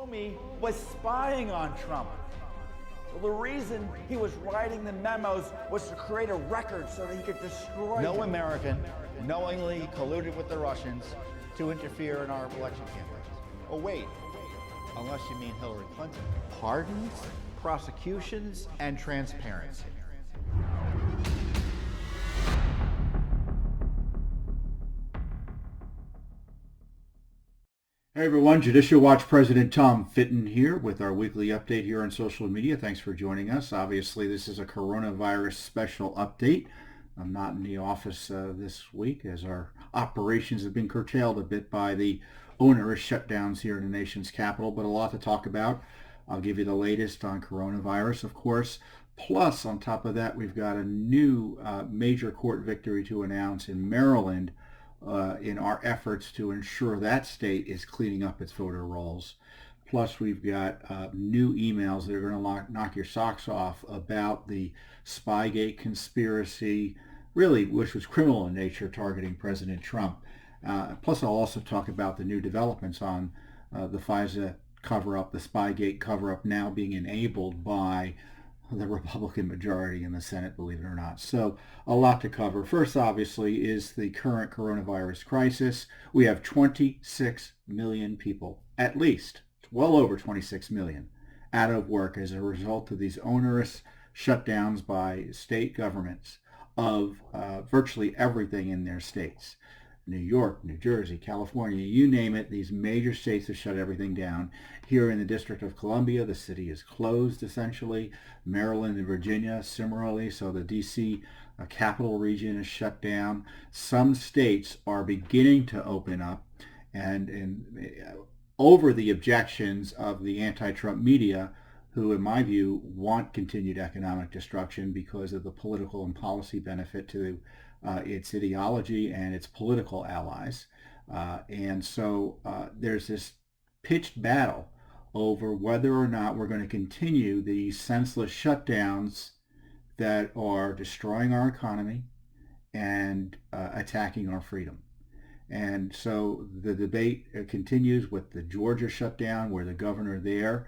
Comey was spying on Trump. Well, the reason he was writing the memos was to create a record so that he could destroy No him. American knowingly colluded with the Russians to interfere in our election campaigns. Oh, wait, unless you mean Hillary Clinton. Pardons, prosecutions, and transparency. Hey everyone, Judicial Watch President Tom Fitton here with our weekly update here on social media. Thanks for joining us. Obviously, this is a coronavirus special update. I'm not in the office this week as our operations have been curtailed a bit by the onerous shutdowns here in the nation's capital, but a lot to talk about. I'll give you the latest on coronavirus, of course. Plus, on top of that, we've got a new major court victory to announce in Maryland in our efforts to ensure that state is cleaning up its voter rolls. Plus, we've got new emails that are going to knock your socks off about the Spygate conspiracy, really, which was criminal in nature, targeting President Trump. Plus, I'll also talk about the new developments on the FISA cover-up, the Spygate cover-up now being enabled by the Republican majority in the Senate, believe it or not. So a lot to cover. First, obviously, is the current coronavirus crisis. We have 26 million people, at least, well over 26 million, out of work as a result of these onerous shutdowns by state governments of virtually everything in their states. New York, New Jersey, California, you name it, these major states have shut everything down. Here in the District of Columbia, the city is closed essentially. Maryland and Virginia, similarly, so the D.C. Capital region is shut down. Some states are beginning to open up, and over the objections of the anti-Trump media, who, in my view, want continued economic destruction because of the political and policy benefit to its ideology and its political allies. And so there's this pitched battle over whether or not we're going to continue these senseless shutdowns that are destroying our economy and attacking our freedom. And so the debate continues with the Georgia shutdown, where the governor there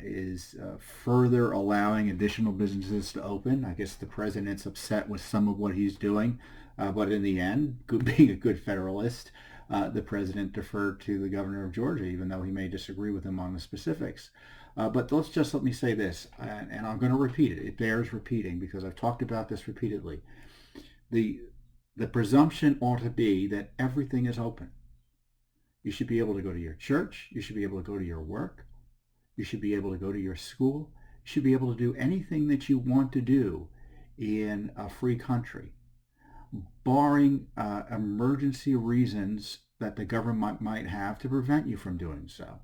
is further allowing additional businesses to open. I guess the president's upset with some of what he's doing, but in the end, being a good federalist, the president deferred to the governor of Georgia, even though he may disagree with him on the specifics. But let me say this, and I'm going to repeat it. It bears repeating because I've talked about this repeatedly. The presumption ought to be that everything is open. You should be able to go to your church. You should be able to go to your work. You should be able to go to your school. You should be able to do anything that you want to do in a free country, barring emergency reasons that the government might have to prevent you from doing so.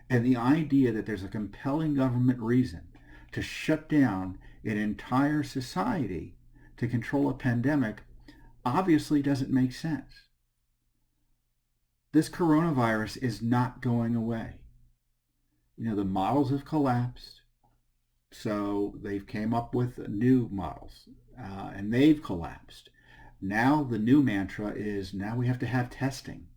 And the idea that there's a compelling government reason to shut down an entire society to control a pandemic obviously doesn't make sense. This coronavirus is not going away. You know, the models have collapsed, so they've came up with new models, and they've collapsed. Now the new mantra is now we have to have testing,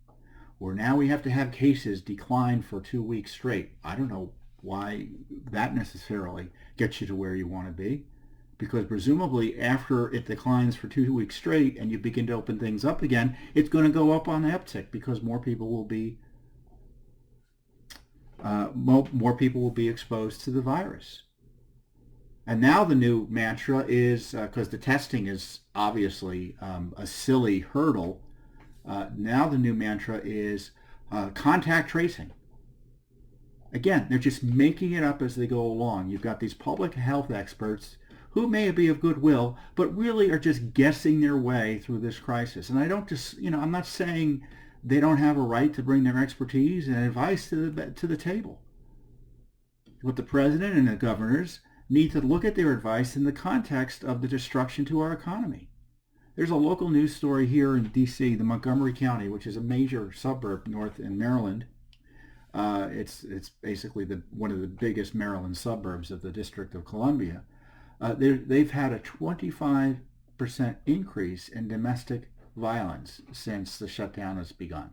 or now we have to have cases decline for 2 weeks straight. I don't know why that necessarily gets you to where you want to be, because presumably after it declines for 2 weeks straight and you begin to open things up again, it's going to go up on the uptick because more people will be exposed to the virus. And now the new mantra is, because the testing is obviously a silly hurdle, now the new mantra is contact tracing. Again, they're just making it up as they go along. You've got these public health experts who may be of goodwill, but really are just guessing their way through this crisis. And I don't just, I'm not saying they don't have a right to bring their expertise and advice to the table. But the president and the governors need to look at their advice in the context of the destruction to our economy. There's a local news story here in D.C., the Montgomery County, which is a major suburb north in Maryland. It's basically one of the biggest Maryland suburbs of the District of Columbia. They've had a 25% increase in domestic violence since the shutdown has begun.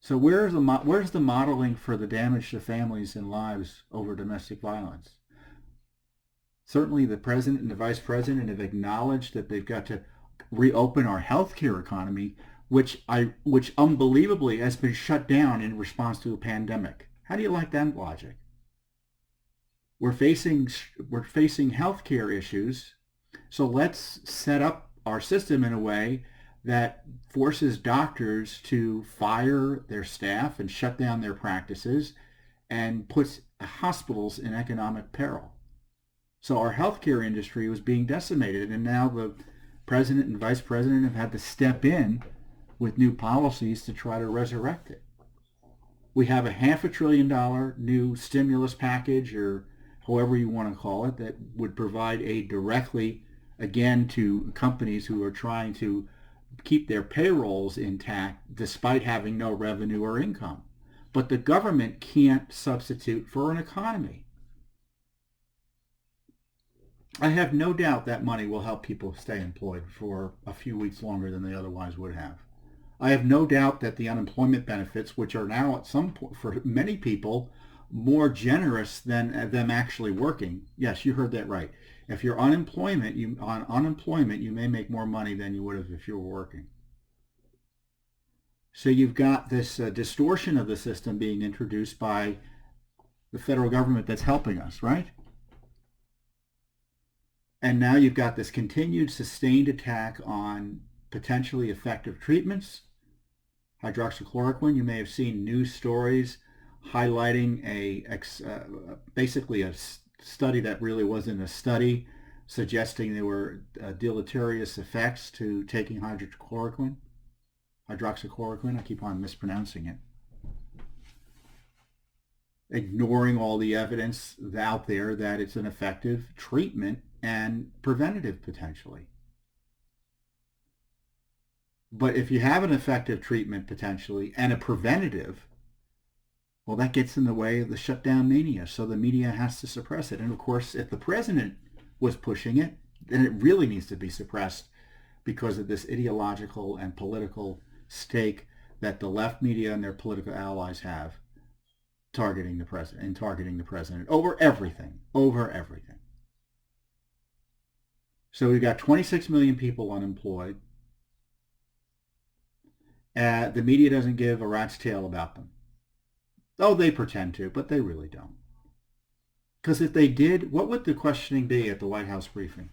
So where's the modeling for the damage to families and lives over domestic violence? Certainly the president and the vice president have acknowledged that they've got to reopen our healthcare economy, which unbelievably has been shut down in response to a pandemic. How do you like that logic? We're facing healthcare issues, so let's set up our system in a way that forces doctors to fire their staff and shut down their practices and puts hospitals in economic peril. So our healthcare industry was being decimated, and now the president and vice president have had to step in with new policies to try to resurrect it. We have a $500 billion new stimulus package, or however you want to call it, that would provide aid directly, again, to companies who are trying to keep their payrolls intact despite having no revenue or income. But the government can't substitute for an economy. I have no doubt that money will help people stay employed for a few weeks longer than they otherwise would have. I have no doubt that the unemployment benefits, which are now at some point for many people more generous than them actually working. Yes, you heard that right. If you're on unemployment, you may make more money than you would have if you were working. So you've got this distortion of the system being introduced by the federal government that's helping us, right? And now you've got this continued sustained attack on potentially effective treatments. Hydroxychloroquine, you may have seen news stories highlighting basically a study that really wasn't a study, suggesting there were deleterious effects to taking hydroxychloroquine. I keep on mispronouncing it. Ignoring all the evidence out there that it's an effective treatment and preventative potentially. But if you have an effective treatment potentially and a preventative, well, that gets in the way of the shutdown mania, so the media has to suppress it. And of course, if the president was pushing it, then it really needs to be suppressed because of this ideological and political stake that the left media and their political allies have targeting the president over everything. So we've got 26 million people unemployed. The media doesn't give a rat's tail about them. Oh, they pretend to, but they really don't. Because if they did, what would the questioning be at the White House briefing?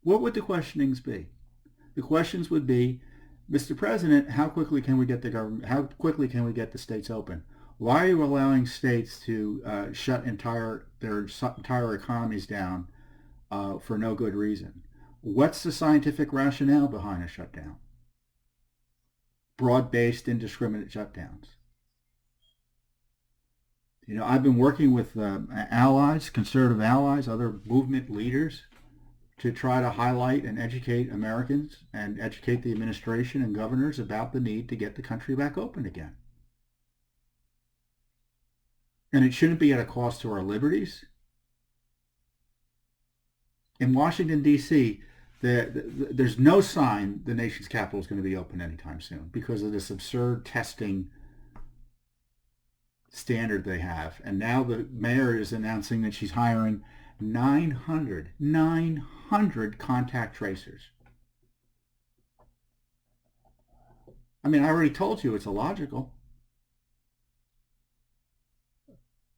What would the questionings be? The questions would be, Mr. President, how quickly can we get the states open? Why are you allowing states to shut their entire economies down for no good reason? What's the scientific rationale behind a shutdown? Broad-based, indiscriminate shutdowns. You know, I've been working with allies, conservative allies, other movement leaders to try to highlight and educate Americans and educate the administration and governors about the need to get the country back open again. And it shouldn't be at a cost to our liberties. In Washington, D.C., there's no sign the nation's capital is going to be open anytime soon because of this absurd testing standard they have. And now the mayor is announcing that she's hiring 900 contact tracers. I mean, I already told you it's illogical.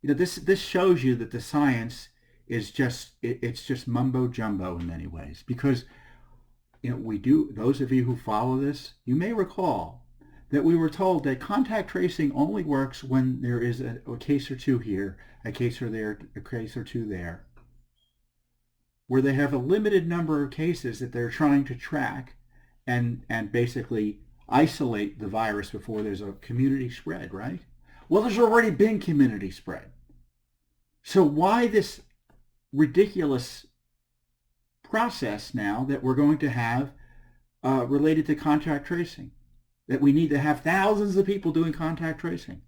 You know, this shows you that the science is just mumbo jumbo in many ways, because you know, those of you who follow this, you may recall that we were told that contact tracing only works when there is a case or two here, a case or there, a case or two there, where they have a limited number of cases that they're trying to track and basically isolate the virus before there's a community spread, right? Well, there's already been community spread. So why this ridiculous process now that we're going to have related to contact tracing? That we need to have thousands of people doing contact tracing.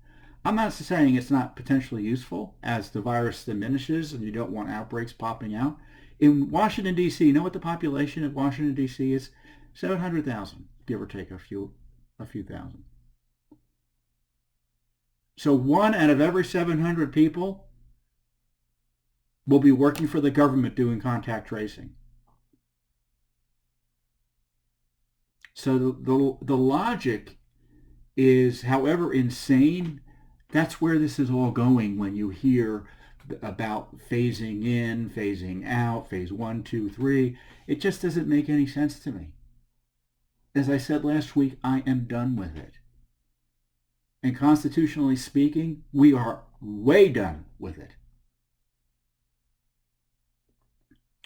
I'm not saying it's not potentially useful as the virus diminishes and you don't want outbreaks popping out. In Washington, D.C., you know what the population of Washington, D.C. is? 700,000, give or take a few thousand. So 1 out of every 700 people will be working for the government doing contact tracing. So the logic is, however insane, that's where this is all going when you hear about phasing in, phasing out, phase 1, 2, 3. It just doesn't make any sense to me. As I said last week, I am done with it. And constitutionally speaking, we are way done with it.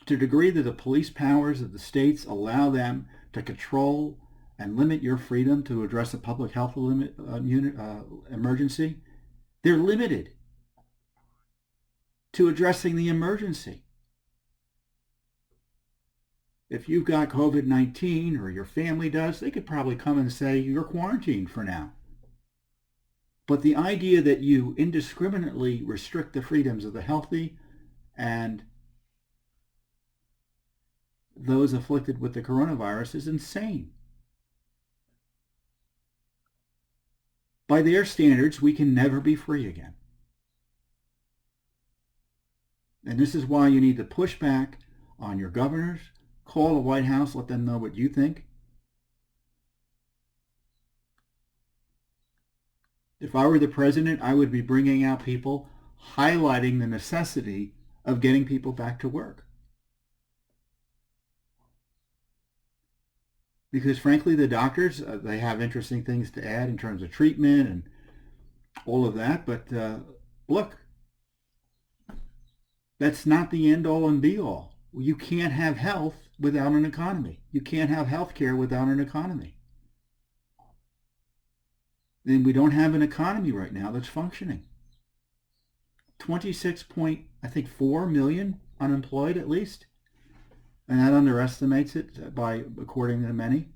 To the degree that the police powers of the states allow them to control and limit your freedom to address a public health emergency, they're limited to addressing the emergency. If you've got COVID-19 or your family does, they could probably come and say you're quarantined for now. But the idea that you indiscriminately restrict the freedoms of the healthy and those afflicted with the coronavirus is insane. By their standards, we can never be free again. And this is why you need to push back on your governors, call the White House, let them know what you think. If I were the president, I would be bringing out people highlighting the necessity of getting people back to work. Because frankly, the doctors, they have interesting things to add in terms of treatment and all of that. But look, that's not the end all and be all. You can't have health without an economy. You can't have health care without an economy. And we don't have an economy right now that's functioning. 26.4 million unemployed at least. And that underestimates it according to many.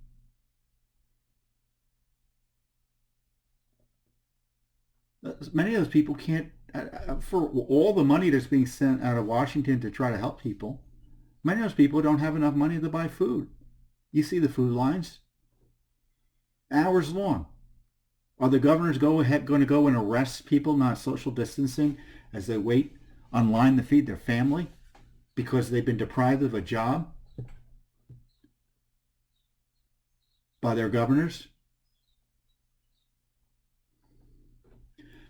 Many of those people can't, for all the money that's being sent out of Washington to try to help people, many of those people don't have enough money to buy food. You see the food lines, hours long. Are the governors going to go and arrest people not social distancing as they wait online to feed their family because they've been deprived of a job by their governors?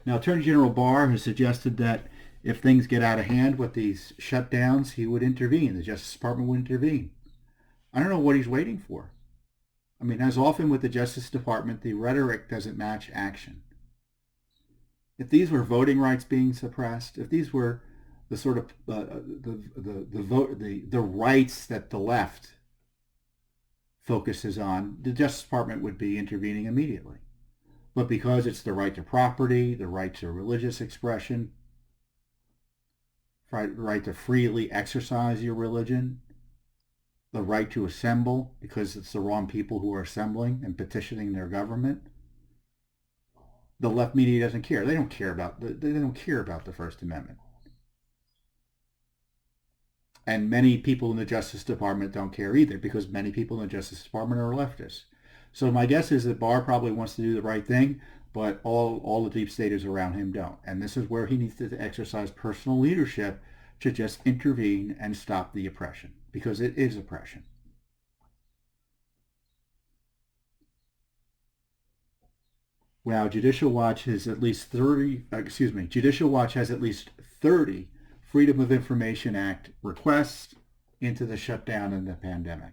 Now, Attorney General Barr has suggested that if things get out of hand with these shutdowns, he would intervene. The Justice Department would intervene. I don't know what he's waiting for. I mean, as often with the Justice Department, the rhetoric doesn't match action. If these were voting rights being suppressed, if these were the sort of the rights that the left focuses on, the Justice Department would be intervening immediately. But because it's the right to property, the right to religious expression, right to freely exercise your religion, the right to assemble because it's the wrong people who are assembling and petitioning their government, the left media doesn't care. They don't care about the First Amendment. And many people in the Justice Department don't care either because many people in the Justice Department are leftists. So my guess is that Barr probably wants to do the right thing, but all the deep staters around him don't. And this is where he needs to exercise personal leadership to just intervene and stop the oppression, because it is oppression. Wow, Judicial Watch has at least 30 Freedom of Information Act requests into the shutdown and the pandemic.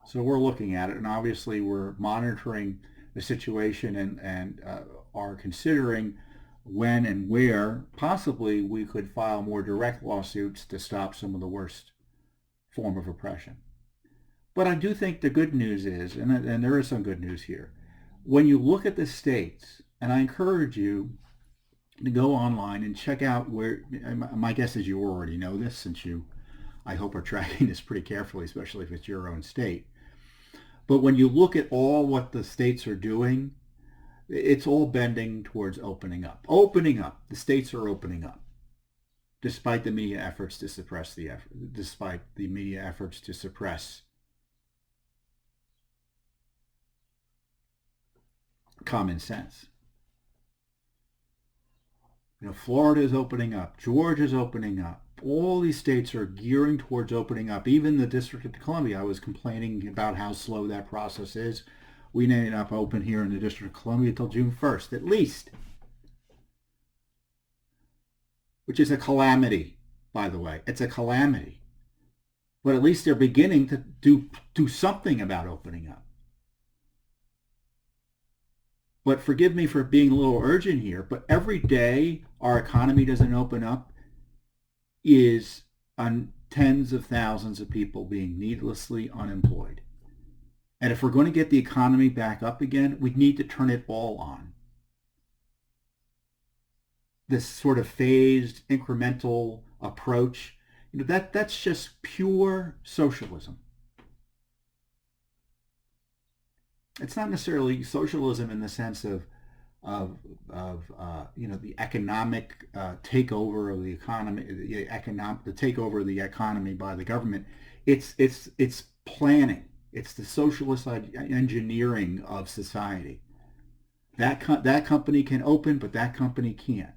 So we're looking at it, and obviously we're monitoring the situation and are considering when and where possibly we could file more direct lawsuits to stop some of the worst form of oppression. But I do think the good news is, and there is some good news here, when you look at the states, and I encourage you to go online and check out where, my guess is you already know this since you, I hope, are tracking this pretty carefully, especially if it's your own state. But when you look at all what the states are doing, it's all bending towards opening up. Opening up. The states are opening up, despite the media efforts to suppress common sense. Florida is opening up. Georgia's opening up. All these states are gearing towards opening up. Even the District of Columbia, I was complaining about how slow that process is. We may not open here in the District of Columbia until June 1st, at least. Which is a calamity, by the way. It's a calamity. But at least they're beginning to do something about opening up. But forgive me for being a little urgent here, but every day our economy doesn't open up is on tens of thousands of people being needlessly unemployed. And if we're going to get the economy back up again, we need to turn it all on. This sort of phased, incremental approach, that's just pure socialism. It's not necessarily socialism in the sense of the economic takeover of the economy, the takeover of the economy by the government. It's planning. It's the socialist engineering of society. That company can open, but that company can't.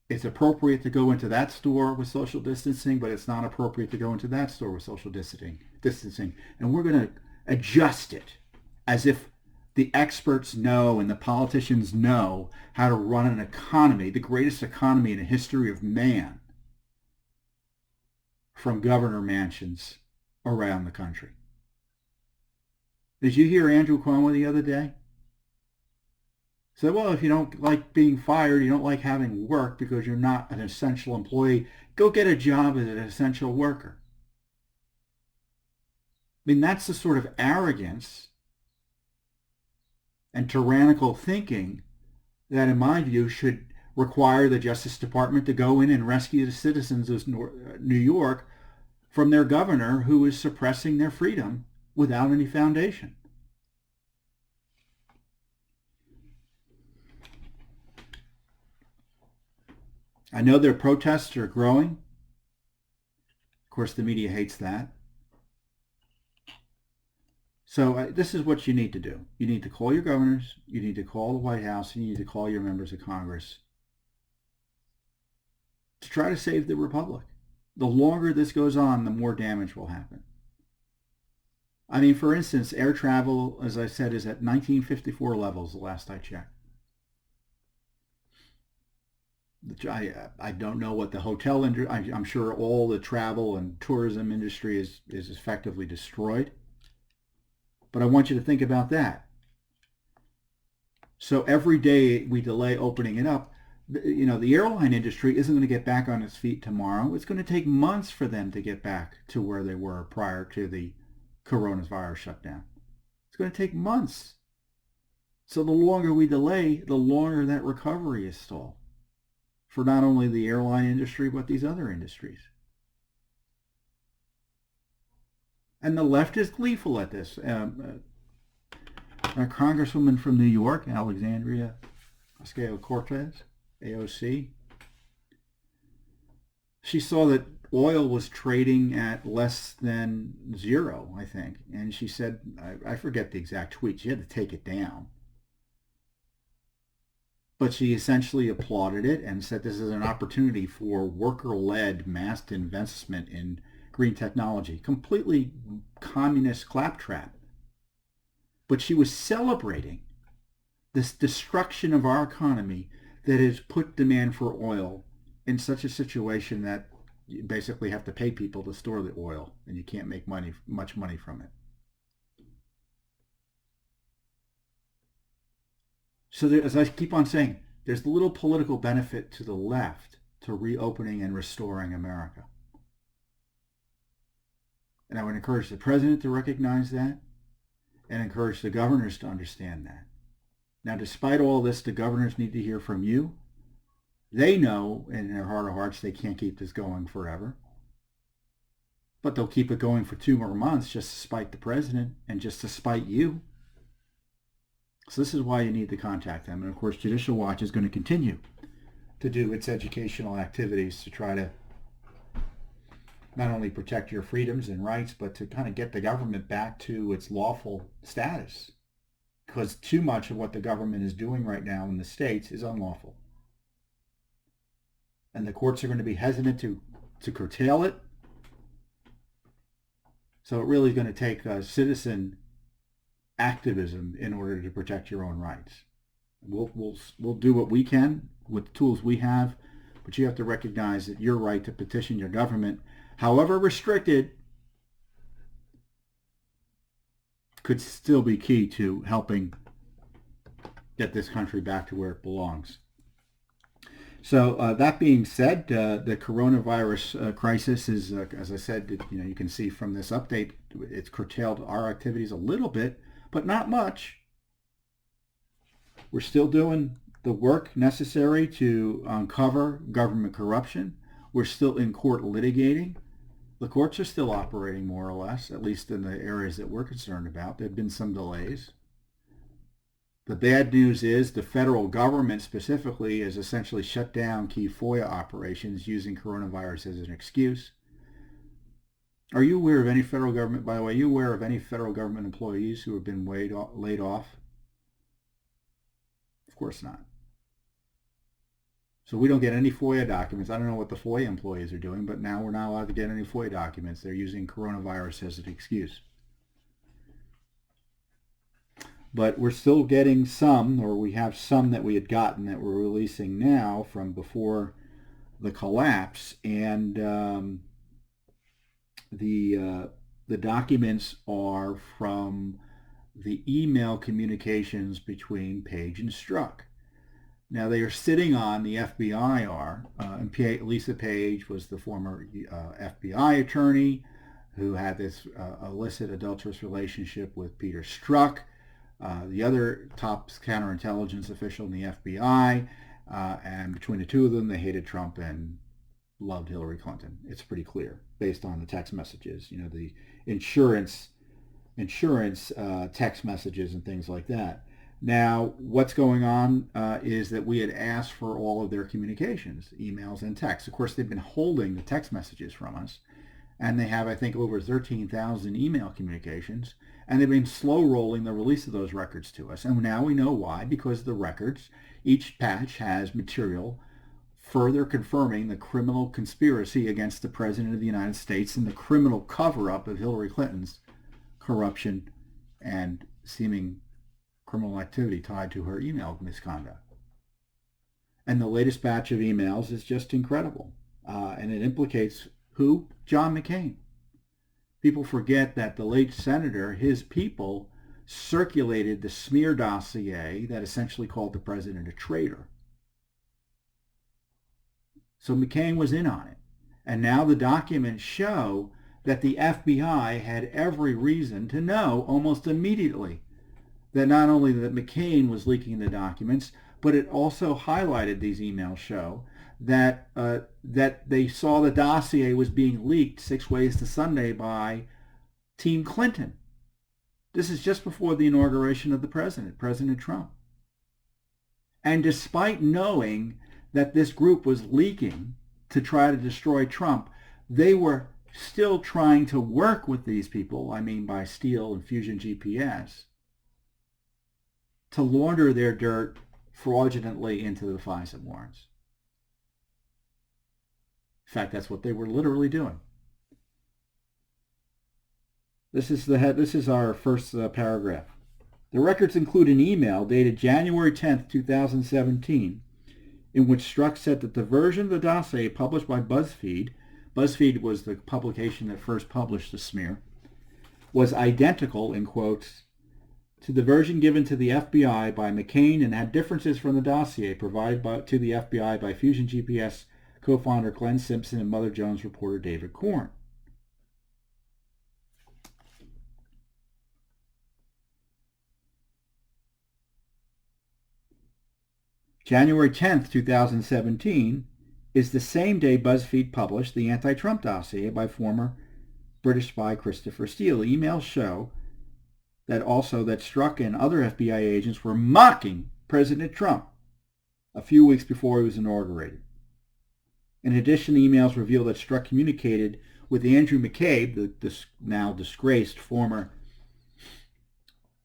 It's appropriate to go into that store with social distancing, but it's not appropriate to go into that store with social distancing. And we're going to adjust it as if the experts know and the politicians know how to run an economy, the greatest economy in the history of man, from governor mansions around the country. Did you hear Andrew Cuomo the other day? Said, well, if you don't like being fired, you don't like having work because you're not an essential employee, go get a job as an essential worker. I mean, that's the sort of arrogance and tyrannical thinking that, in my view, should require the Justice Department to go in and rescue the citizens of New York from their governor who is suppressing their freedom without any foundation. I know their protests are growing. Of course, the media hates that. So this is what you need to do. You need to call your governors, you need to call the White House, and you need to call your members of Congress to try to save the republic. The longer this goes on, the more damage will happen. I mean, for instance, air travel, as I said, is at 1954 levels the last I checked. I don't know what the hotel industry, I'm sure all the travel and tourism industry is effectively destroyed. But I want you to think about that. So every day we delay opening it up, the airline industry isn't going to get back on its feet tomorrow. It's going to take months for them to get back to where they were prior to the coronavirus shutdown. It's going to take months. So the longer we delay, the longer that recovery is stalled for not only the airline industry, but these other industries. And the left is gleeful at this. A congresswoman from New York, Alexandria Ocasio-Cortez, AOC, she saw that oil was trading at less than zero, I think. And she said, I forget the exact tweet, she had to take it down. But she essentially applauded it and said this is an opportunity for worker-led mass investment in green technology. Completely communist claptrap. But she was celebrating this destruction of our economy that has put demand for oil in such a situation that you basically have to pay people to store the oil and you can't make much money from it. So there, as I keep on saying, there's little political benefit to the left to reopening and restoring America. And I would encourage the president to recognize that and encourage the governors to understand that. Now, despite all this, the governors need to hear from you. They know in their heart of hearts they can't keep this going forever. But they'll keep it going for 2 more months just to spite the president and just to spite you. So this is why you need to contact them. And of course, Judicial Watch is going to continue to do its educational activities to try to not only protect your freedoms and rights, but to kind of get the government back to its lawful status. because too much of what the government is doing right now in the states is unlawful. And the courts are going to be hesitant to curtail it. So it really is going to take citizen activism in order to protect your own rights. We'll do what we can with the tools we have, but you have to recognize that your right to petition your government, however restricted, could still be key to helping get this country back to where it belongs. So that being said, the coronavirus crisis is, as I said, you can see from this update, it's curtailed our activities a little bit, but not much. We're still doing the work necessary to uncover government corruption. We're still in court litigating. The courts are still operating more or less, at least in the areas that we're concerned about. There have been some delays. The bad news is the federal government specifically has essentially shut down key FOIA operations using coronavirus as an excuse. Are you aware of any federal government, by the way, are you aware of any federal government employees who have been laid off? Of course not. So we don't get any FOIA documents. I don't know what the FOIA employees are doing, but now we're not allowed to get any FOIA documents. They're using coronavirus as an excuse. But we're still getting some, or we have some that we had gotten that we're releasing now from before the collapse. And the documents are from the email communications between Page and Strzok. Now, they are sitting on, the FBI are, and Lisa Page was the former FBI attorney who had this illicit adulterous relationship with Peter Strzok, the other top counterintelligence official in the FBI, and between the two of them, they hated Trump and loved Hillary Clinton. It's pretty clear based on the text messages, the insurance text messages and things like that. Now, what's going on is that we had asked for all of their communications, emails and texts. Of course, they've been holding the text messages from us, and they have, I think, over 13,000 email communications, and they've been slow rolling the release of those records to us. And now we know why, because the records, each patch has material further confirming the criminal conspiracy against the President of the United States and the criminal cover-up of Hillary Clinton's corruption and seeming criminal activity tied to her email misconduct. And the latest batch of emails is just incredible. And it implicates who? John McCain. People forget that the late senator, his people, circulated the smear dossier that essentially called the president a traitor. So McCain was in on it. And now the documents show that the FBI had every reason to know almost immediately that not only that McCain was leaking the documents, but it also highlighted, these emails show, that that they saw the dossier was being leaked 6 ways to Sunday by Team Clinton. This is just before the inauguration of the president, President Trump. And despite knowing that this group was leaking to try to destroy Trump, they were still trying to work with these people, I mean by Steele and Fusion GPS, to launder their dirt fraudulently into the FISA warrants. In fact, that's what they were literally doing. This is our first paragraph. The records include an email dated January 10th, 2017, in which Strzok said that the version of the dossier published by BuzzFeed was the publication that first published the smear, was identical, in quotes, to the version given to the FBI by McCain and had differences from the dossier provided to the FBI by Fusion GPS co-founder Glenn Simpson and Mother Jones reporter David Korn. January 10th, 2017 is the same day BuzzFeed published the anti-Trump dossier by former British spy Christopher Steele. Emails show that Strzok and other FBI agents were mocking President Trump a few weeks before he was inaugurated. In addition, the emails reveal that Strzok communicated with Andrew McCabe, the now disgraced former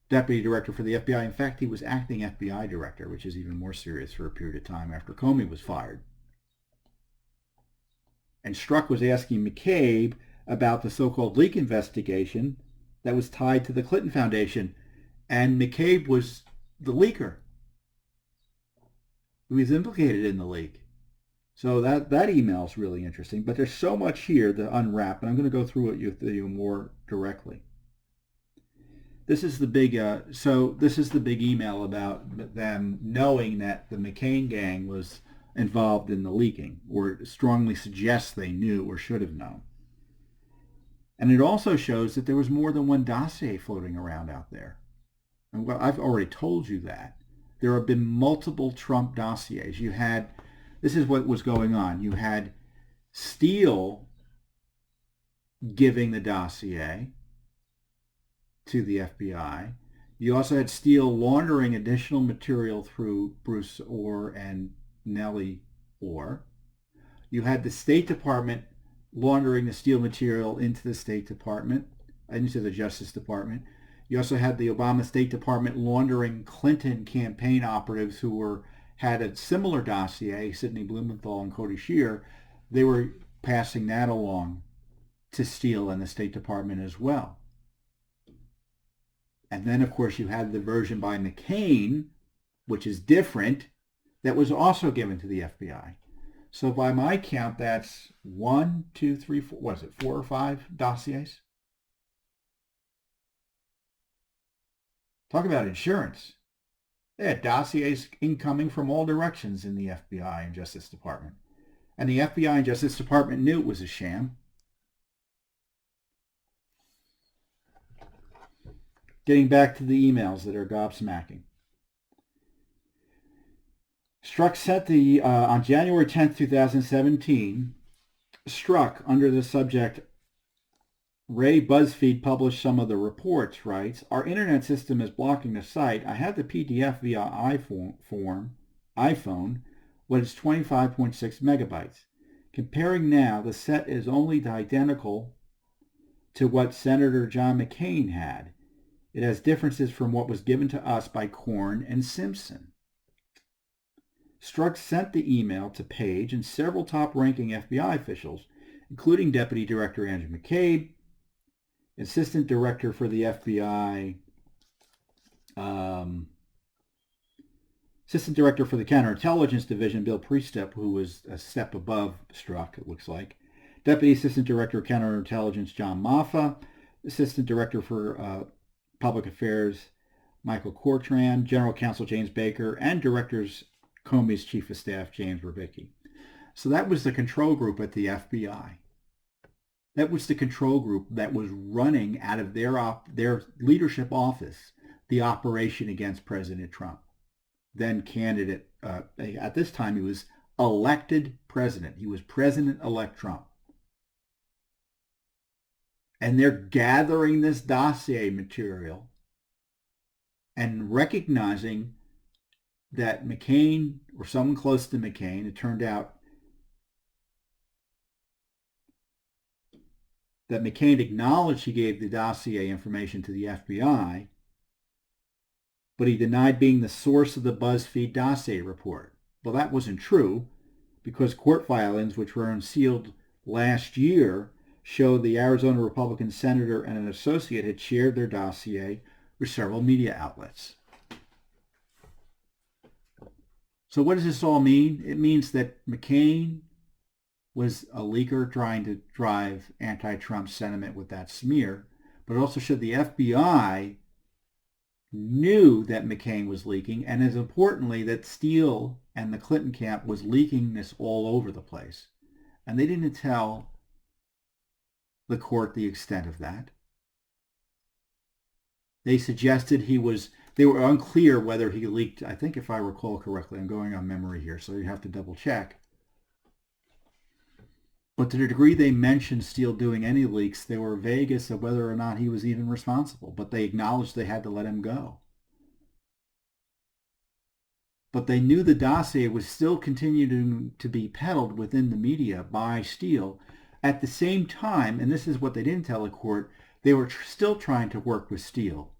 deputy director for the FBI. In fact, he was acting FBI director, which is even more serious for a period of time after Comey was fired. And Strzok was asking McCabe about the so-called leak investigation that was tied to the Clinton Foundation. And McCabe was the leaker. He was implicated in the leak. So that email is really interesting. But there's so much here to unwrap, and I'm going to go through it with you more directly. This is the big. This is the big email about them knowing that the McCain gang was involved in the leaking, or strongly suggests they knew or should have known. And it also shows that there was more than one dossier floating around out there. And well, I've already told you that. There have been multiple Trump dossiers. This is what was going on. You had Steele giving the dossier to the FBI. You also had Steele laundering additional material through Bruce Orr and Nellie Orr. You had the State Department laundering the Steele material into the State Department, into the Justice Department. You also had the Obama State Department laundering Clinton campaign operatives who had a similar dossier, Sidney Blumenthal and Cody Shear. They were passing that along to Steele and the State Department as well. And then, of course, you had the version by McCain, which is different, that was also given to the FBI. So by my count, that's 1, 2, 3, 4, what is it, 4 or 5 dossiers? Talk about insurance. They had dossiers incoming from all directions in the FBI and Justice Department. And the FBI and Justice Department knew it was a sham. Getting back to the emails that are gobsmacking. Strzok sent on January 10th, 2017, Strzok, under the subject, Ray BuzzFeed published some of the reports, writes, our internet system is blocking the site. I have the PDF via iPhone, but it's 25.6 megabytes. Comparing now, the set is only identical to what Senator John McCain had. It has differences from what was given to us by Korn and Simpson. Strzok sent the email to Page and several top-ranking FBI officials, including Deputy Director Andrew McCabe, Assistant Director for the FBI, Assistant Director for the Counterintelligence Division, Bill Priestep, who was a step above Strzok, it looks like, Deputy Assistant Director of Counterintelligence John Moffa, Assistant Director for Public Affairs Michael Cortran, General Counsel James Baker, and Directors Comey's Chief of Staff James Rubicki. So that was the control group at the FBI. That was the control group that was running out of their leadership office the operation against President Trump. Then candidate, at this time he was elected president. He was President-elect Trump. And they're gathering this dossier material and recognizing that McCain, or someone close to McCain, it turned out that McCain acknowledged he gave the dossier information to the FBI, but he denied being the source of the BuzzFeed dossier report. Well, that wasn't true, because court filings, which were unsealed last year, showed the Arizona Republican senator and an associate had shared their dossier with several media outlets. So what does this all mean? It means that McCain was a leaker trying to drive anti-Trump sentiment with that smear, but it also showed the FBI knew that McCain was leaking, and as importantly, that Steele and the Clinton camp was leaking this all over the place. And they didn't tell the court the extent of that. They suggested they were unclear whether he leaked, I think if I recall correctly, I'm going on memory here, so you have to double check. But to the degree they mentioned Steele doing any leaks, they were vague as to whether or not he was even responsible, but they acknowledged they had to let him go. But they knew the dossier was still continuing to be peddled within the media by Steele. At the same time, and this is what they didn't tell the court, they were still trying to work with Steele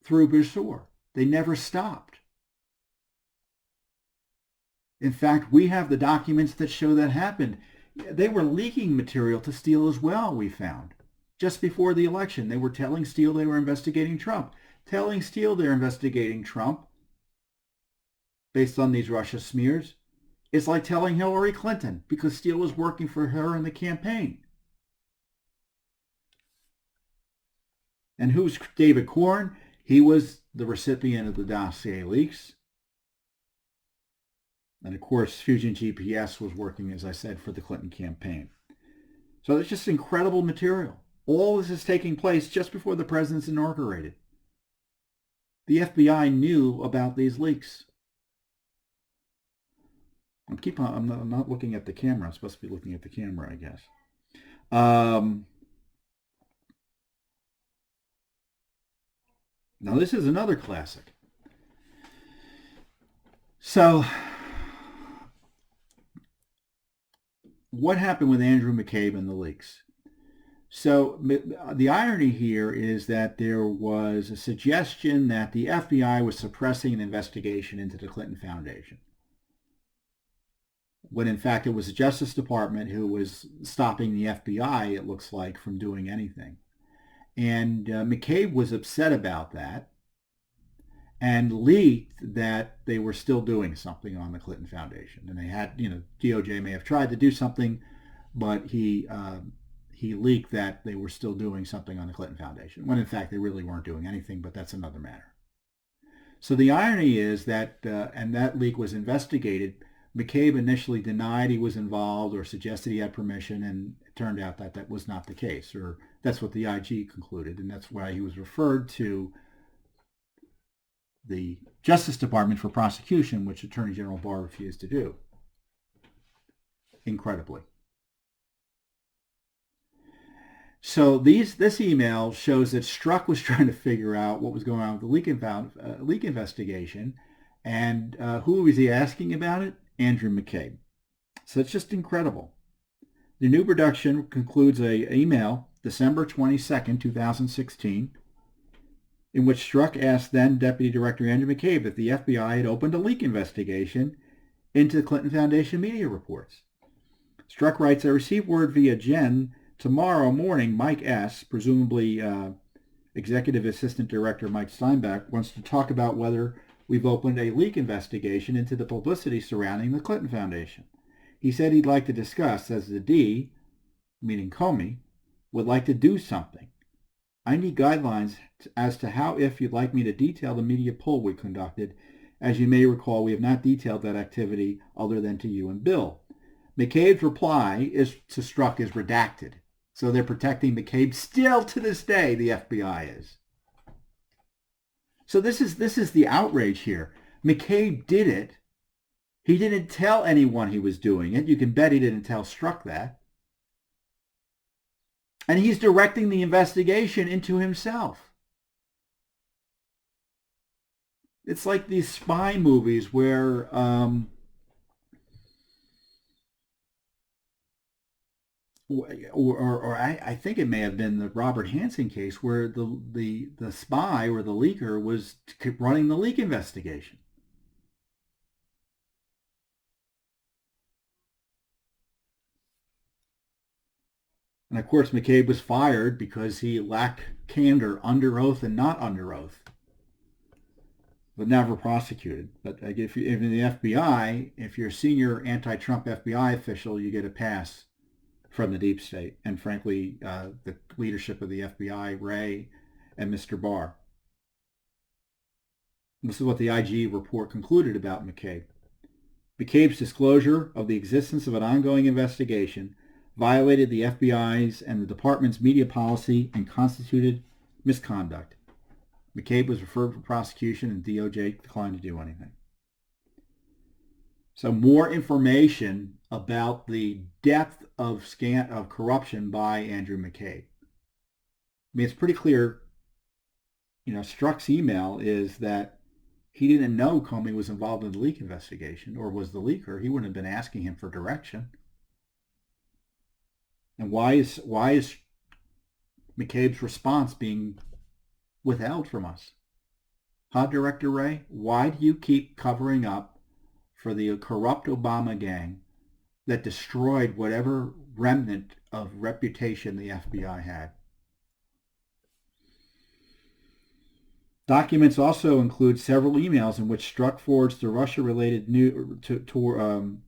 through Bersor. They never stopped. In fact, we have the documents that show that happened. They were leaking material to Steele as well, we found. Just before the election, they were telling Steele they were investigating Trump. Telling Steele they're investigating Trump based on these Russia smears is like telling Hillary Clinton, because Steele was working for her in the campaign. And who's David Corn? He was the recipient of the dossier leaks. And of course, Fusion GPS was working, as I said, for the Clinton campaign. So it's just incredible material. All this is taking place just before the president's inaugurated. The FBI knew about these leaks. I'm not looking at the camera. I'm supposed to be looking at the camera, I guess. Now this is another classic. So what happened with Andrew McCabe and the leaks? So the irony here is that there was a suggestion that the FBI was suppressing an investigation into the Clinton Foundation, when in fact it was the Justice Department who was stopping the FBI, it looks like, from doing anything. And McCabe was upset about that and leaked that they were still doing something on the Clinton Foundation. And they had, DOJ may have tried to do something, but he leaked that they were still doing something on the Clinton Foundation, when in fact they really weren't doing anything, but that's another matter. So the irony is that, and that leak was investigated, McCabe initially denied he was involved or suggested he had permission, and it turned out that that was not the case, or that's what the IG concluded, and that's why he was referred to the Justice Department for prosecution, which Attorney General Barr refused to do. Incredibly. So this email shows that Strzok was trying to figure out what was going on with the leak investigation, and who was he asking about it? Andrew McCabe. So it's just incredible. The new production concludes an email, December 22nd, 2016, in which Strzok asked then Deputy Director Andrew McCabe if the FBI had opened a leak investigation into the Clinton Foundation media reports. Strzok writes, I received word via Jen tomorrow morning, Mike S., presumably Executive Assistant Director Mike Steinbeck, wants to talk about whether we've opened a leak investigation into the publicity surrounding the Clinton Foundation. He said he'd like to discuss, as the D, meaning Comey, would like to do something. I need guidelines as to how, if you'd like me to detail the media poll we conducted. As you may recall, we have not detailed that activity other than to you and Bill. McCabe's reply to Strzok is redacted. So they're protecting McCabe still to this day, the FBI is. So this is the outrage here. McCabe did it. He didn't tell anyone he was doing it. You can bet he didn't tell Strzok that. And he's directing the investigation into himself. It's like these spy movies where I think it may have been the Robert Hansen case where the spy or the leaker was running the leak investigation. And of course, McCabe was fired because he lacked candor under oath and not under oath, but never prosecuted. But if you're in the FBI, if you're a senior anti-Trump FBI official, you get a pass from the deep state, and frankly, the leadership of the FBI, Wray and Mr. Barr. This is what the IG report concluded about McCabe. McCabe's disclosure of the existence of an ongoing investigation violated the FBI's and the department's media policy and constituted misconduct. McCabe was referred for prosecution, and DOJ declined to do anything. So more information about the depth of corruption by Andrew McCabe. I mean, it's pretty clear, Strzok's email is that he didn't know Comey was involved in the leak investigation or was the leaker. He wouldn't have been asking him for direction. And why is McCabe's response being withheld from us? Huh, Director Ray? Why do you keep covering up for the corrupt Obama gang that destroyed whatever remnant of reputation the FBI had? Documents also include several emails in which Strzok forwards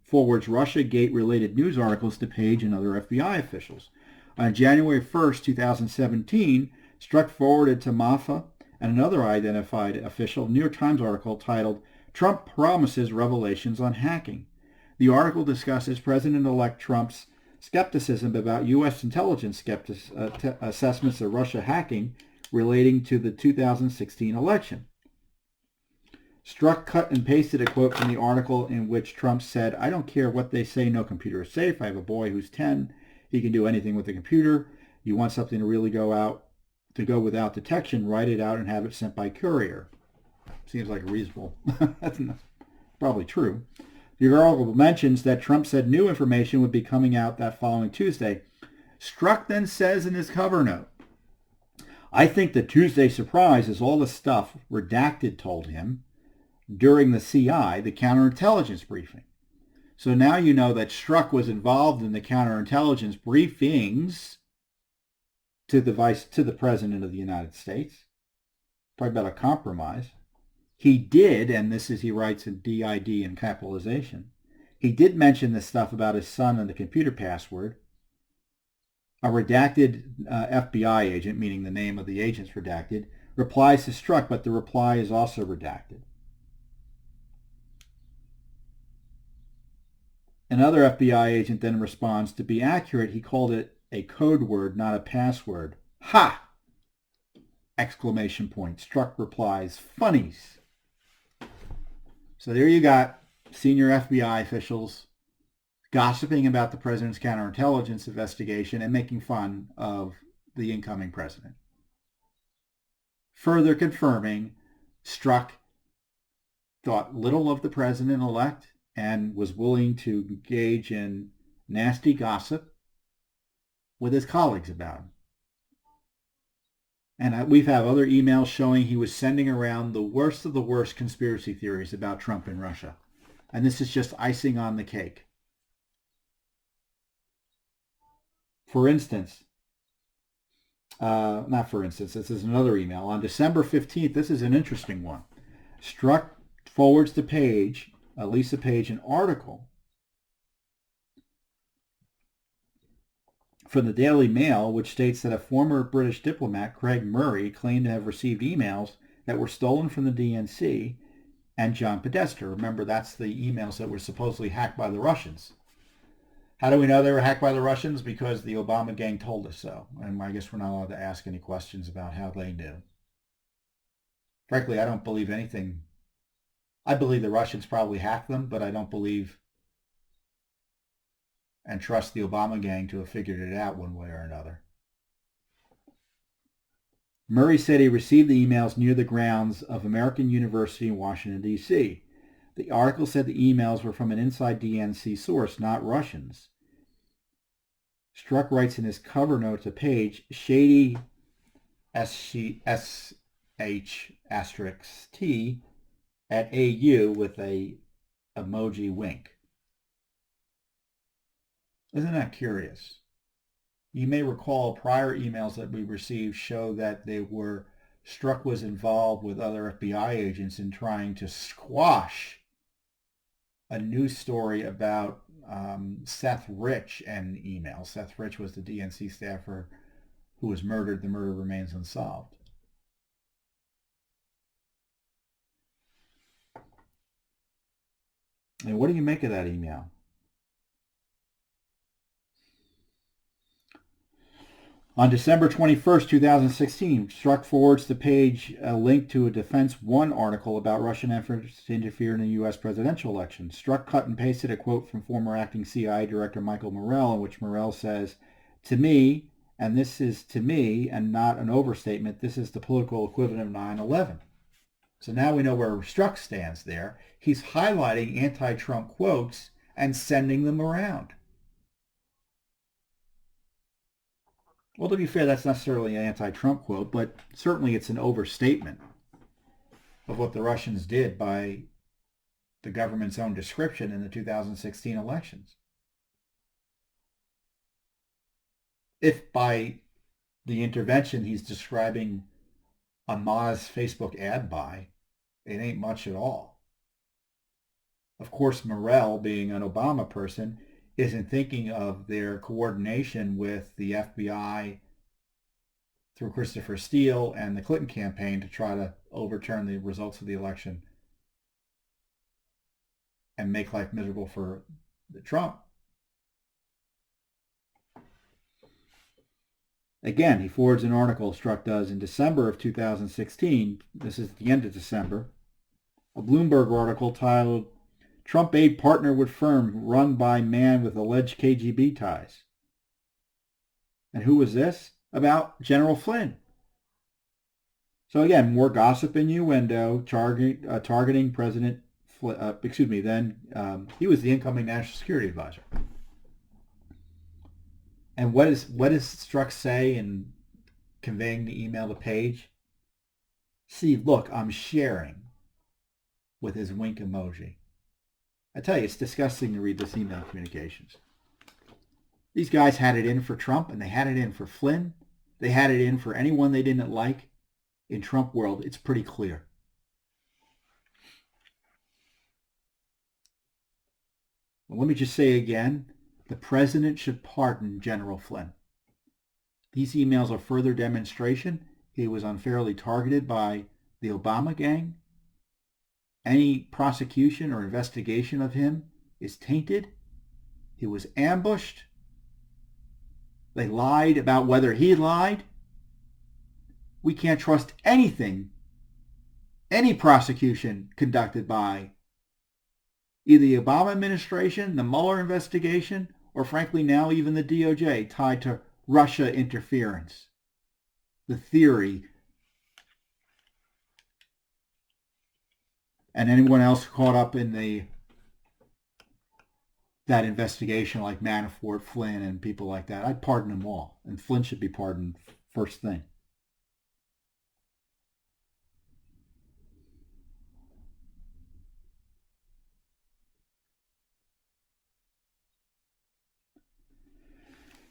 forwards Russiagate-related news articles to Page and other FBI officials. On January 1st, 2017, Strzok forwarded to Maffa and another identified official a New York Times article titled "Trump Promises Revelations on Hacking." The article discusses President-elect Trump's skepticism about U.S. intelligence assessments of Russia hacking relating to the 2016 election. Strzok cut and pasted a quote from the article in which Trump said, "I don't care what they say, no computer is safe. I have a boy who's 10. He can do anything with a computer. You want something to really go without detection, write it out and have it sent by courier." Seems like reasonable. That's probably true. The article mentions that Trump said new information would be coming out that following Tuesday. Strzok then says in his cover note, "I think the Tuesday surprise is all the stuff redacted told him during the CI, the counterintelligence briefing." So now you know that Strzok was involved in the counterintelligence briefings to the President of the United States. Probably about a compromise. He did, and this is, he writes in DID in capitalization, he did mention this stuff about his son and the computer password. A redacted FBI agent, meaning the name of the agent's redacted, replies to Strzok, but the reply is also redacted. Another FBI agent then responds, to be accurate, he called it a code word, not a password. Ha! Exclamation point. Strzok replies, funnies. So there you got senior FBI officials gossiping about the president's counterintelligence investigation and making fun of the incoming president. Further confirming Strzok thought little of the president-elect and was willing to engage in nasty gossip with his colleagues about him. And we've had other emails showing he was sending around the worst of the worst conspiracy theories about Trump and Russia. And this is just icing on the cake. For instance, this is another email. On December 15th, this is an interesting one. Strzok forwards to Page, Lisa Page, an article from the Daily Mail, which states that a former British diplomat, Craig Murray, claimed to have received emails that were stolen from the DNC and John Podesta. Remember, that's the emails that were supposedly hacked by the Russians. How do we know they were hacked by the Russians? Because the Obama gang told us so. And I guess we're not allowed to ask any questions about how they knew. Frankly, I don't believe anything. I believe the Russians probably hacked them, but I don't believe and trust the Obama gang to have figured it out one way or another. Murray said he received the emails near the grounds of American University in Washington, D.C. The article said the emails were from an inside DNC source, not Russians. Strzok writes in his cover note to Page, shady SH*T at AU with a emoji wink. Isn't that curious? You may recall prior emails that we received show that Strzok was involved with other FBI agents in trying to squash a news story about Seth Rich and email. Seth Rich was the DNC staffer who was murdered. The murder remains unsolved. And what do you make of that email? On December 21st, 2016, Strzok forwards to Page a link to a Defense One article about Russian efforts to interfere in the U.S. presidential election. Strzok cut and pasted a quote from former acting CIA Director Michael Morell, in which Morell says, to me, and this is to me, and not an overstatement, this is the political equivalent of 9/11. So now we know where Strzok stands there. He's highlighting anti-Trump quotes and sending them around. Well, to be fair, that's not necessarily an anti-Trump quote, but certainly it's an overstatement. of what the Russians did by the government's own description in the 2016 elections. If by the intervention he's describing a Ma's Facebook ad buy, it ain't much at all. Of course, Morell, being an Obama person, isn't thinking of their coordination with the FBI through Christopher Steele and the Clinton campaign to try to overturn the results of the election and make life miserable for Trump. Again, he forwards an article Strzok does in December of 2016. This is the end of December. A Bloomberg article titled, Trump aide partner with firm run by man with alleged KGB ties. And who was this? About General Flynn. So again, more gossip innuendo targeting President Flynn. He was the incoming National Security Advisor. And what does Strzok say in conveying the email to Page? See, look, I'm sharing with his wink emoji. I tell you, it's disgusting to read this email communications. These guys had it in for Trump, and they had it in for Flynn. They had it in for anyone they didn't like. In Trump world, it's pretty clear. Well, let me just say again, the president should pardon General Flynn. These emails are further demonstration he was unfairly targeted by the Obama gang. Any prosecution or investigation of him is tainted. He was ambushed. They lied about whether he lied. We can't trust anything, any prosecution conducted by either the Obama administration, the Mueller investigation, or frankly now even the DOJ tied to Russia interference. The theory, and anyone else caught up in that investigation like Manafort, Flynn, and people like that, I'd pardon them all. And Flynn should be pardoned first thing.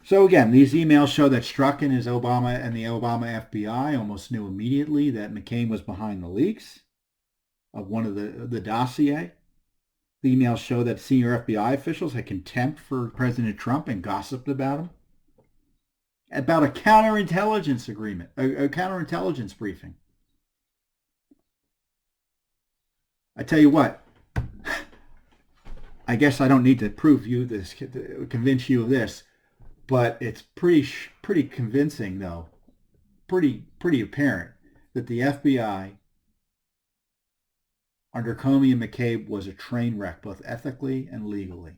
So again, these emails show that Strzok and the Obama FBI almost knew immediately that McCabe was behind the leaks of one of the dossier. The emails show that senior FBI officials had contempt for President Trump and gossiped about him. About a counterintelligence agreement, a counterintelligence briefing. I tell you what, I guess I don't need to prove you this, to convince you of this, but it's pretty convincing, though, pretty apparent that the FBI under Comey and McCabe was a train wreck, both ethically and legally.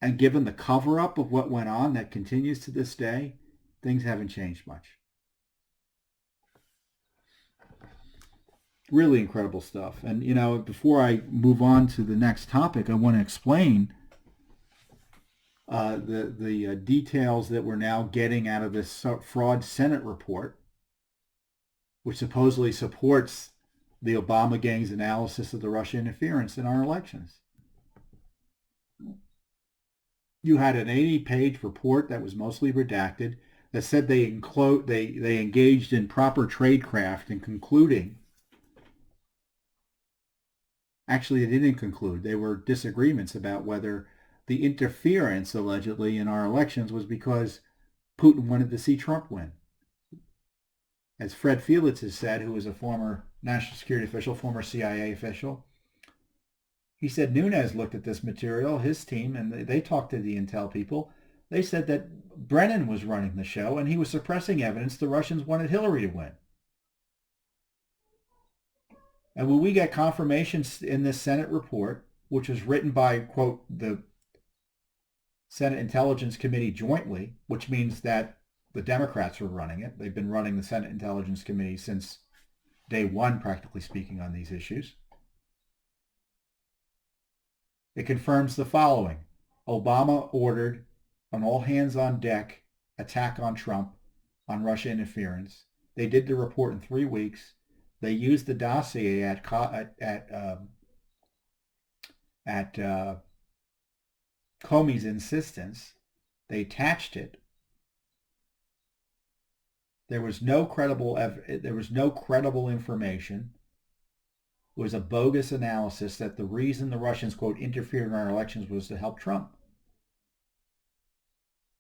And given the cover-up of what went on that continues to this day, things haven't changed much. Really incredible stuff. And, you know, before I move on to the next topic, I want to explain the details that we're now getting out of this fraud Senate report, which supposedly supports the Obama gang's analysis of the Russia interference in our elections. You had an 80-page report that was mostly redacted that said they engaged in proper tradecraft in concluding. Actually, they didn't conclude. There were disagreements about whether the interference, allegedly, in our elections was because Putin wanted to see Trump win. As Fred Felix has said, who was a former national security official, former CIA official, he said Nunes looked at this material, his team, and they talked to the intel people. They said that Brennan was running the show and he was suppressing evidence the Russians wanted Hillary to win. And when we get confirmation in this Senate report, which was written by, quote, the Senate Intelligence Committee jointly, which means that the Democrats were running it. They've been running the Senate Intelligence Committee since day one, practically speaking, on these issues. It confirms the following. Obama ordered an all-hands-on-deck attack on Trump on Russia interference. They did the report in 3 weeks. They used the dossier at Comey's insistence. They attached it. There was no credible information. It was a bogus analysis that the reason the Russians, quote, interfered in our elections was to help Trump.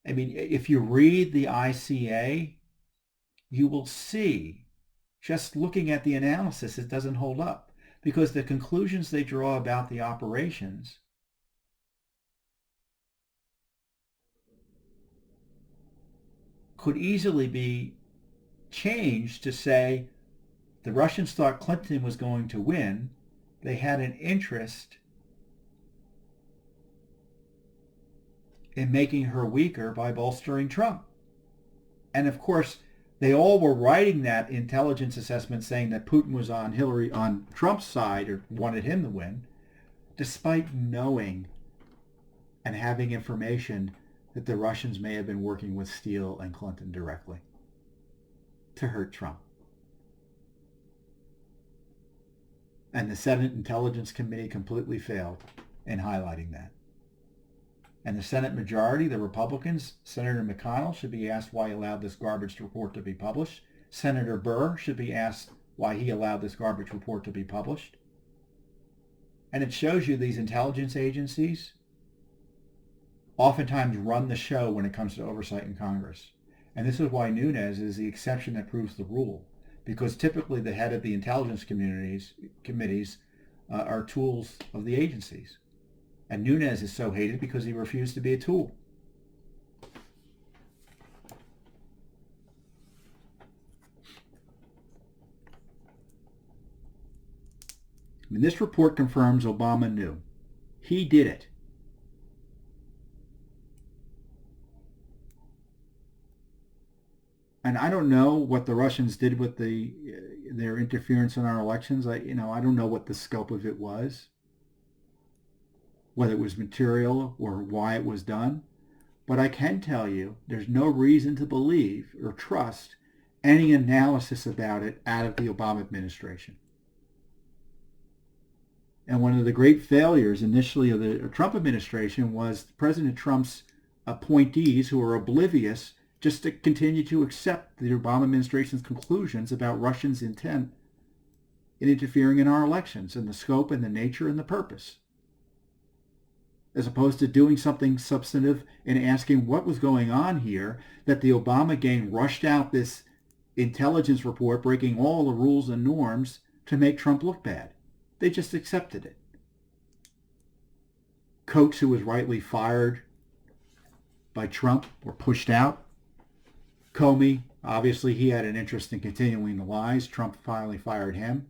I mean, if you read the ICA, you will see, just looking at the analysis, it doesn't hold up, because the conclusions they draw about the operations could easily be changed to say the Russians thought Clinton was going to win. They had an interest in making her weaker by bolstering Trump. And of course, they all were writing that intelligence assessment saying that Putin was on Trump's side, or wanted him to win, despite knowing and having information that the Russians may have been working with Steele and Clinton directly to hurt Trump. And the Senate Intelligence Committee completely failed in highlighting that. And the Senate majority, the Republicans, Senator McConnell should be asked why he allowed this garbage report to be published. Senator Burr should be asked why he allowed this garbage report to be published. And it shows you these intelligence agencies oftentimes run the show when it comes to oversight in Congress. And this is why Nunes is the exception that proves the rule, because typically the head of the intelligence committees are tools of the agencies. And Nunes is so hated because he refused to be a tool. I mean, this report confirms Obama knew. He did it. And I don't know what the Russians did with their interference in our elections. I don't know what the scope of it was, whether it was material or why it was done. But I can tell you there's no reason to believe or trust any analysis about it out of the Obama administration. And one of the great failures initially of the Trump administration was President Trump's appointees who were oblivious just to continue to accept the Obama administration's conclusions about Russians' intent in interfering in our elections and the scope and the nature and the purpose, as opposed to doing something substantive and asking what was going on here, that the Obama gang rushed out this intelligence report breaking all the rules and norms to make Trump look bad. They just accepted it. Coates, who was rightly fired by Trump or pushed out. Comey, obviously he had an interest in continuing the lies. Trump finally fired him.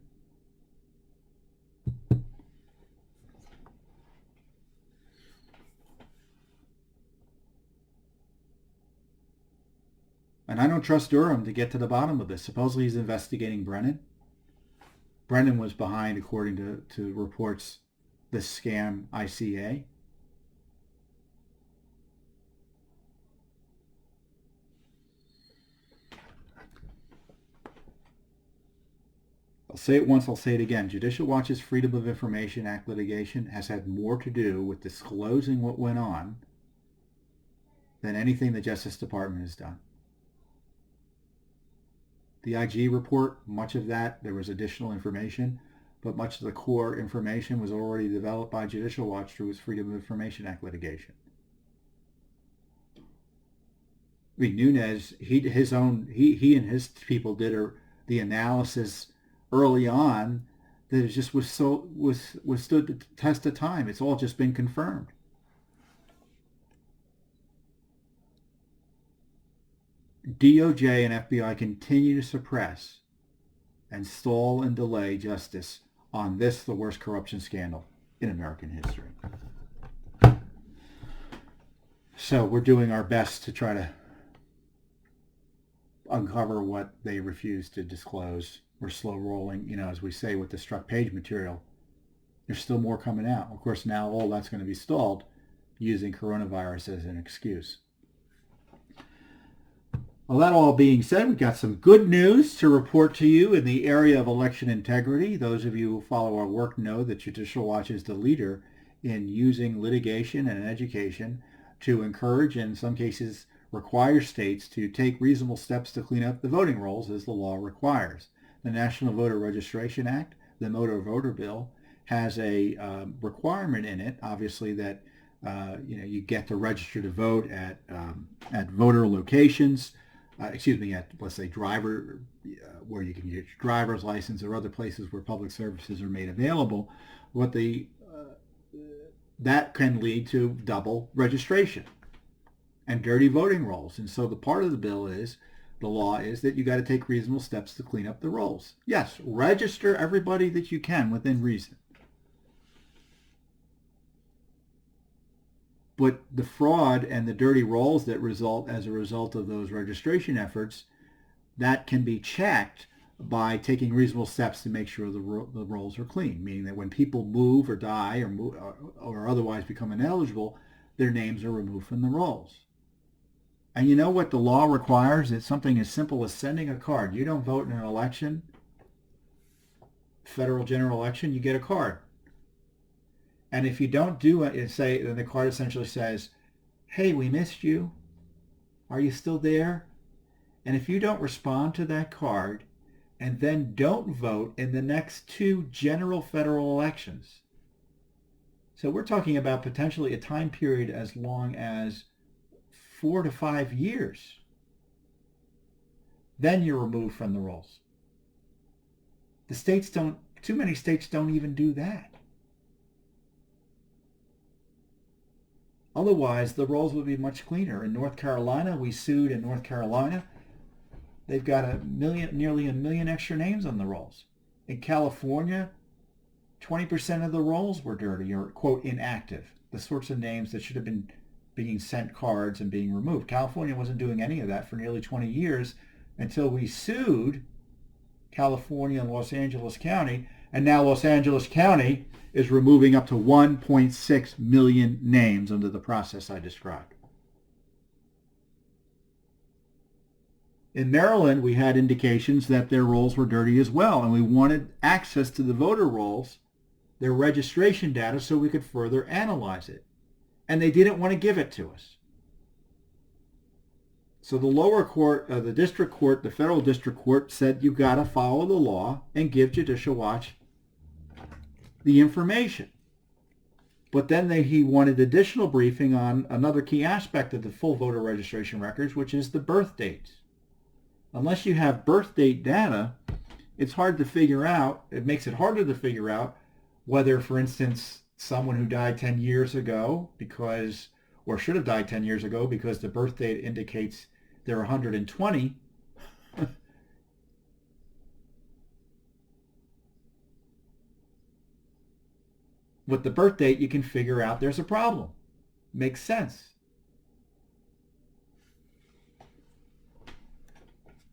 And I don't trust Durham to get to the bottom of this. Supposedly he's investigating Brennan. Brennan was behind, according to reports, this scam ICA. I'll say it once, I'll say it again. Judicial Watch's Freedom of Information Act litigation has had more to do with disclosing what went on than anything the Justice Department has done. The IG report, much of that, there was additional information, but much of the core information was already developed by Judicial Watch through its Freedom of Information Act litigation. I mean, Nunes, he and his people did the analysis early on that it just withstood the test of time. It's all just been confirmed. DOJ and FBI continue to suppress and stall and delay justice on this, the worst corruption scandal in American history. So we're doing our best to try to uncover what they refuse to disclose. We're slow rolling, as we say with the struck page material. There's still more coming out. Of course, now all that's going to be stalled using coronavirus as an excuse. Well, that all being said, we've got some good news to report to you in the area of election integrity. Those of you who follow our work know that Judicial Watch is the leader in using litigation and education to encourage, and in some cases require, states to take reasonable steps to clean up the voting rolls as the law requires. The National Voter Registration Act, the Motor Voter Bill, has a requirement in it, obviously, that you get to register to vote at voter locations. At, let's say, where you can get your driver's license or other places where public services are made available. That can lead to double registration and dirty voting rolls. And so the part of the law is that you got to take reasonable steps to clean up the rolls. Yes, register everybody that you can within reason. But the fraud and the dirty rolls that result as a result of those registration efforts, that can be checked by taking reasonable steps to make sure the rolls are clean, meaning that when people move or die or otherwise become ineligible, their names are removed from the rolls. And you know what the law requires? It's something as simple as sending a card. You don't vote in an election, federal general election, you get a card. And if you don't do it, then the card essentially says, hey, we missed you. Are you still there? And if you don't respond to that card and then don't vote in the next 2 general federal elections, so we're talking about potentially a time period as long as 4 to 5 years, then you're removed from the rolls. Too many states don't even do that. Otherwise, the rolls would be much cleaner. In North Carolina, we sued in North Carolina. They've got nearly a million extra names on the rolls. In California, 20% of the rolls were dirty or, quote, inactive, the sorts of names that should have been being sent cards and being removed. California wasn't doing any of that for nearly 20 years until we sued California and Los Angeles County, and now Los Angeles County is removing up to 1.6 million names under the process I described. In Maryland, we had indications that their rolls were dirty as well, and we wanted access to the voter rolls, their registration data, so we could further analyze it. And they didn't want to give it to us. So the lower court, the district court, the federal district court said you got to follow the law and give Judicial Watch the information. But then he wanted additional briefing on another key aspect of the full voter registration records, which is the birth dates. Unless you have birth date data, it's hard to figure out, it makes it harder to figure out whether, for instance, someone who died 10 years ago or should have died 10 years ago because the birth date indicates they're 120, with the birth date, you can figure out there's a problem. Makes sense.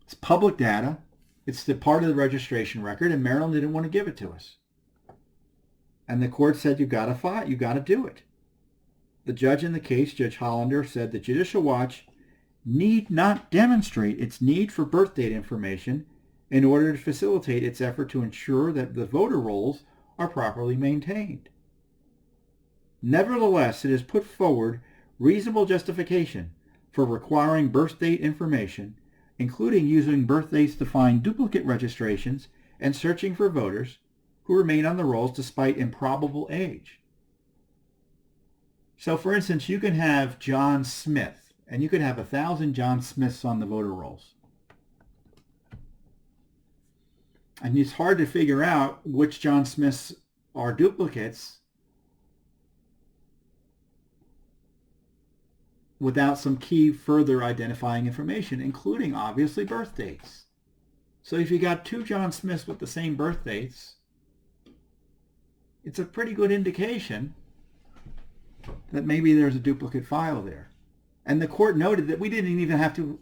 It's public data. It's the part of the registration record, and Maryland didn't want to give it to us. And the court said, you got to do it. The judge in the case, Judge Hollander, said that Judicial Watch need not demonstrate its need for birth date information in order to facilitate its effort to ensure that the voter rolls are properly maintained. Nevertheless, it has put forward reasonable justification for requiring birth date information, including using birth dates to find duplicate registrations and searching for voters who remain on the rolls despite improbable age. So, for instance, you can have John Smith, and you can have 1,000 John Smiths on the voter rolls. And it's hard to figure out which John Smiths are duplicates without some key further identifying information, including, obviously, birth dates. So if you got 2 John Smiths with the same birth dates, it's a pretty good indication that maybe there's a duplicate file there. And the court noted that we didn't even have to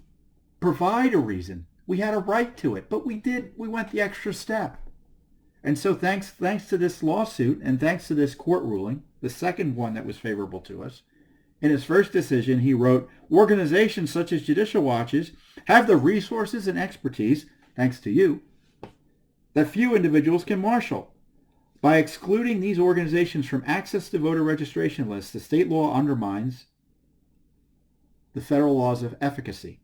provide a reason. We had a right to it, but we went the extra step. And so thanks to this lawsuit and thanks to this court ruling, the second one that was favorable to us, In his first decision, he wrote, organizations such as Judicial Watches have the resources and expertise, thanks to you, that few individuals can marshal. By excluding these organizations from access to voter registration lists, the state law undermines the federal laws of efficacy.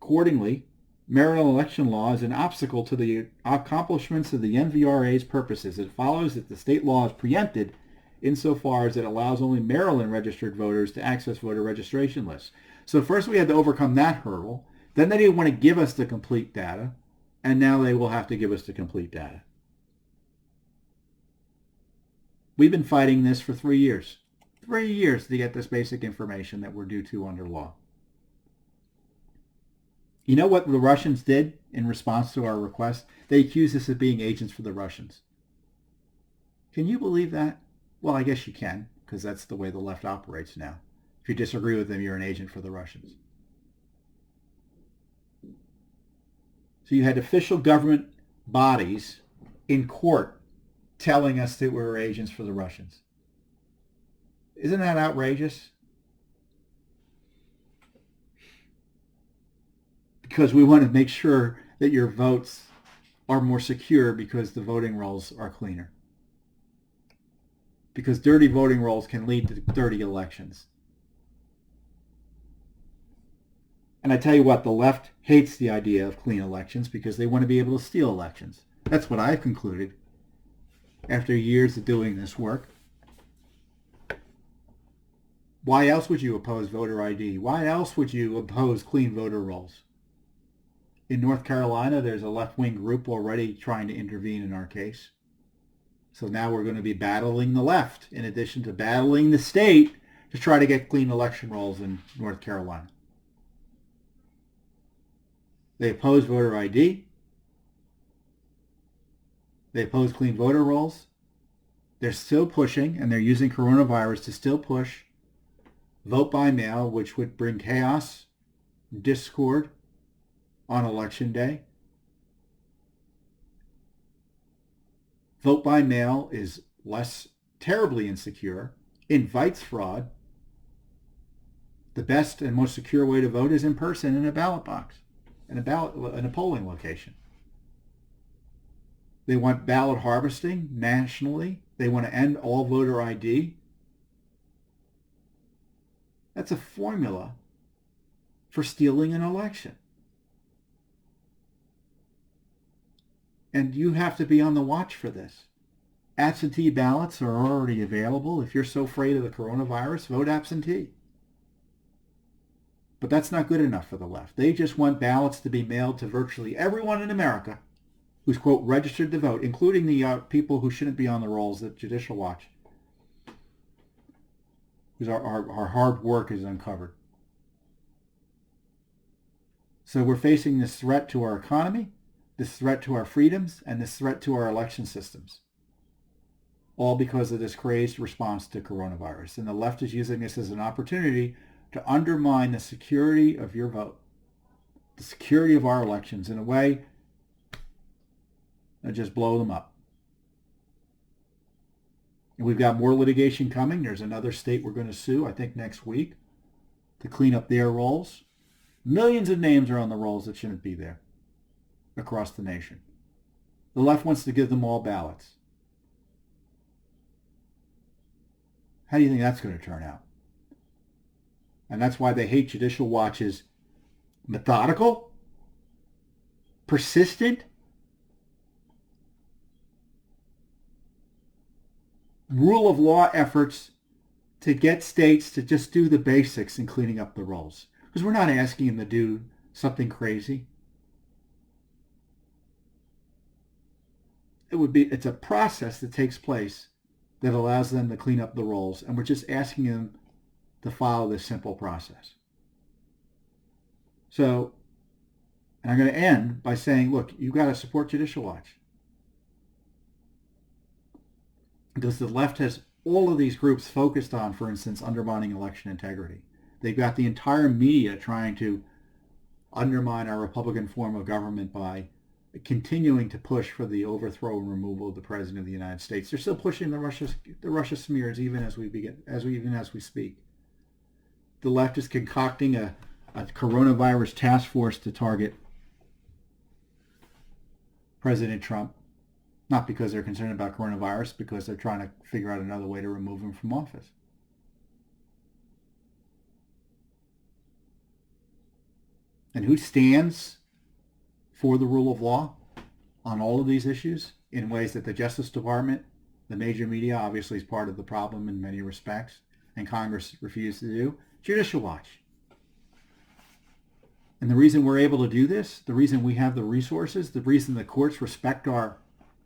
Accordingly, Maryland election law is an obstacle to the accomplishments of the MVRA's purposes. It follows that the state law is preempted insofar as it allows only Maryland registered voters to access voter registration lists. So first we had to overcome that hurdle. Then they didn't want to give us the complete data. And now they will have to give us the complete data. We've been fighting this for 3 years. 3 years to get this basic information that we're due to under law. You know what the Russians did in response to our request? They accused us of being agents for the Russians. Can you believe that? Well, I guess you can, because that's the way the left operates now. If you disagree with them, you're an agent for the Russians. So you had official government bodies in court telling us that we were agents for the Russians. Isn't that outrageous? Because we want to make sure that your votes are more secure because the voting rolls are cleaner. Because dirty voting rolls can lead to dirty elections. And I tell you what, the left hates the idea of clean elections because they want to be able to steal elections. That's what I've concluded after years of doing this work. Why else would you oppose voter ID? Why else would you oppose clean voter rolls? In North Carolina, there's a left-wing group already trying to intervene in our case. So now we're going to be battling the left in addition to battling the state to try to get clean election rolls in North Carolina. They oppose voter ID. They oppose clean voter rolls. They're still pushing, and they're using coronavirus to still push vote by mail, which would bring chaos, discord on election day. Vote by mail is less terribly insecure, invites fraud. The best and most secure way to vote is in person in a ballot box, in a polling location. They want ballot harvesting nationally. They want to end all voter ID. That's a formula for stealing an election. And you have to be on the watch for this. Absentee ballots are already available. If you're so afraid of the coronavirus, vote absentee. But that's not good enough for the left. They just want ballots to be mailed to virtually everyone in America who's, quote, registered to vote, including the people who shouldn't be on the rolls at Judicial Watch, because our hard work is uncovered. So we're facing this threat to our economy, this threat to our freedoms, and this threat to our election systems, all because of this crazed response to coronavirus. And the left is using this as an opportunity to undermine the security of your vote, the security of our elections in a way that just blow them up. And we've got more litigation coming. There's another state we're going to sue, I think, next week to clean up their rolls. Millions of names are on the rolls that shouldn't be there across the nation. The left wants to give them all ballots. How do you think that's going to turn out? And that's why they hate Judicial Watch's methodical, persistent, rule of law efforts to get states to just do the basics in cleaning up the rolls. Because we're not asking them to do something crazy. It's a process that takes place that allows them to clean up the rolls, and we're just asking them to follow this simple process. So, and I'm going to end by saying, look, you've got to support Judicial Watch. Because the left has all of these groups focused on, for instance, undermining election integrity. They've got the entire media trying to undermine our Republican form of government by continuing to push for the overthrow and removal of the President of the United States. They're still pushing the Russia smears even as we speak. the left is concocting a coronavirus task force to target President Trump, not because they're concerned about coronavirus, because they're trying to figure out another way to remove him from office. And who stands for the rule of law on all of these issues in ways that the Justice Department, the major media, obviously is part of the problem in many respects, and Congress refused to do? Judicial Watch. And the reason we're able to do this, the reason we have the resources, the reason the courts respect our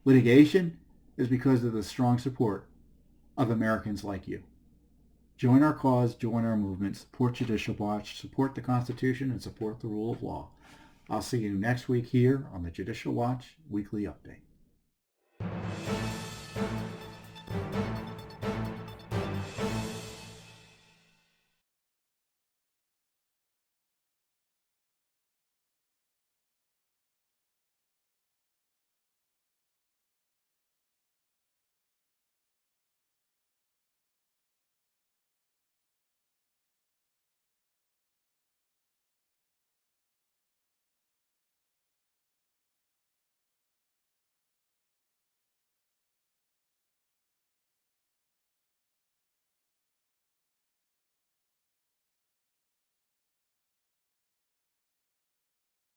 litigation is because of the strong support of Americans like you. Join our cause, join our movement, support Judicial Watch, support the Constitution, and support the rule of law. I'll see you next week here on the Judicial Watch Weekly Update.